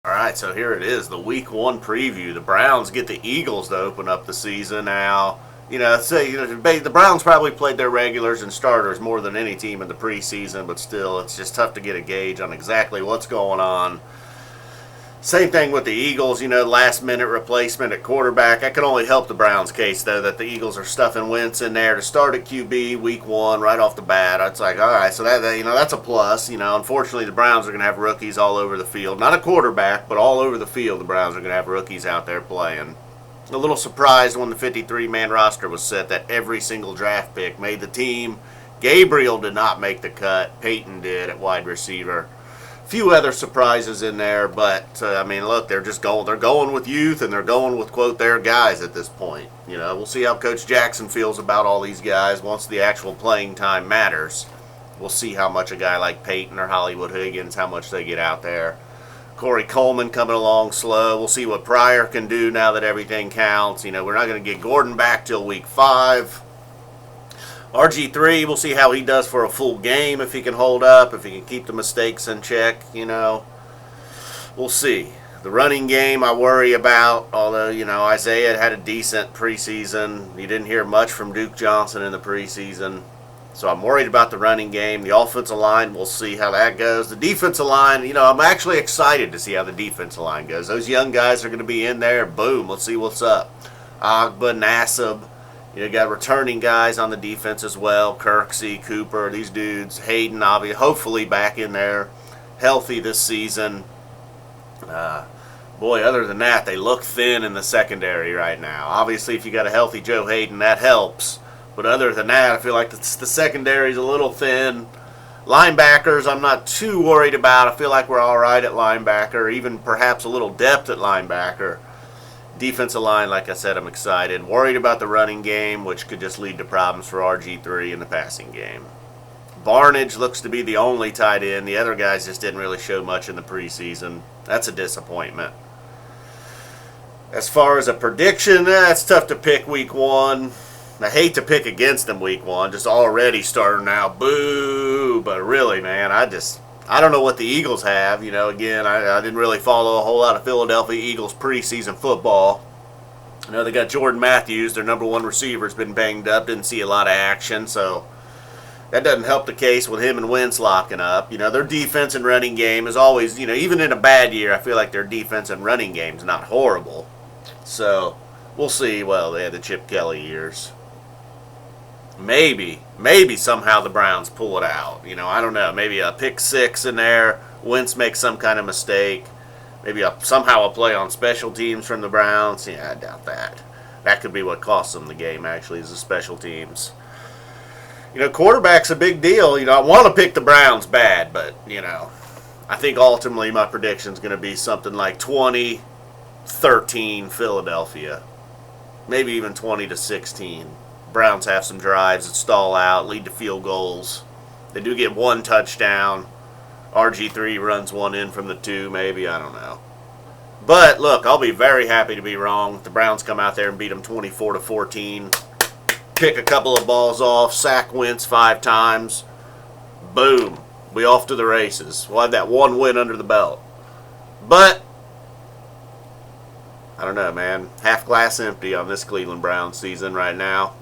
All right, so here it is, the Week 1 preview. The Browns get the Eagles to open up the season now. The Browns probably played their regulars and starters more than any team in the preseason, but still, it's just tough to get a gauge on exactly what's going on. Same thing with the Eagles, last minute replacement at quarterback. That can only help the Browns' case, though, that the Eagles are stuffing Wentz in there to start at QB Week 1 right off the bat. It's like, all right, so that's a plus. Unfortunately, the Browns are going to have rookies all over the field. Not a quarterback, but all over the field, the Browns are going to have rookies out there playing. A little surprised when the 53-man roster was set that every single draft pick made the team. Gabriel did not make the cut. Peyton did at wide receiver. Few other surprises in there, but look, they're going with youth, and they're going with, quote, their guys at this point. We'll see how Coach Jackson feels about all these guys once the actual playing time matters. We'll see how much a guy like Peyton or Hollywood Higgins, how much they get out there. Corey Coleman coming along slow. We'll see what Pryor can do now that everything counts. We're not going to get Gordon back till week 5. RG3, we'll see how he does for a full game, if he can hold up, if he can keep the mistakes in check, We'll see. The running game I worry about, although, Isaiah had a decent preseason. You didn't hear much from Duke Johnson in the preseason. So I'm worried about the running game. The offensive line, we'll see how that goes. The defensive line, I'm actually excited to see how the defensive line goes. Those young guys are going to be in there. Boom, let's see what's up. Agba, Nassib. You got returning guys on the defense as well. Kirksey, Cooper, these dudes. Hayden, obviously, hopefully back in there, healthy this season. Boy, other than that, they look thin in the secondary right now. Obviously, if you got a healthy Joe Hayden, that helps. But other than that, I feel like the secondary's a little thin. Linebackers, I'm not too worried about. I feel like we're all right at linebacker, even perhaps a little depth at linebacker. Defensive line, like I said, I'm excited. Worried about the running game, which could just lead to problems for RG3 in the passing game. Barnage looks to be the only tight end. The other guys just didn't really show much in the preseason. That's a disappointment. As far as a prediction, it's tough to pick week 1. I hate to pick against them week 1, just already starting out. Boo! But really, man, I don't know what the Eagles have. Again, I didn't really follow a whole lot of Philadelphia Eagles preseason football. They got Jordan Matthews, their number 1 receiver, has been banged up. Didn't see a lot of action, so that doesn't help the case with him and Wentz locking up. Their defense and running game is always, even in a bad year, I feel like their defense and running game is not horrible. So we'll see. Well, they had the Chip Kelly years. Maybe somehow the Browns pull it out. I don't know. Maybe a pick 6 in there. Wentz makes some kind of mistake. Maybe somehow a play on special teams from the Browns. Yeah, I doubt that. That could be what costs them the game, actually, is the special teams. Quarterback's a big deal. I want to pick the Browns bad, but, I think ultimately my prediction's going to be something like 20-13 Philadelphia. Maybe even 20-16. Browns have some drives that stall out, lead to field goals. They do get 1 touchdown. RG3 runs 1 in from the 2, maybe. I don't know. But, look, I'll be very happy to be wrong if the Browns come out there and beat them 24-14. Pick a couple of balls off, sack Wentz 5 times. Boom. We off to the races. We'll have that 1 win under the belt. But I don't know, man. Half glass empty on this Cleveland Browns season right now.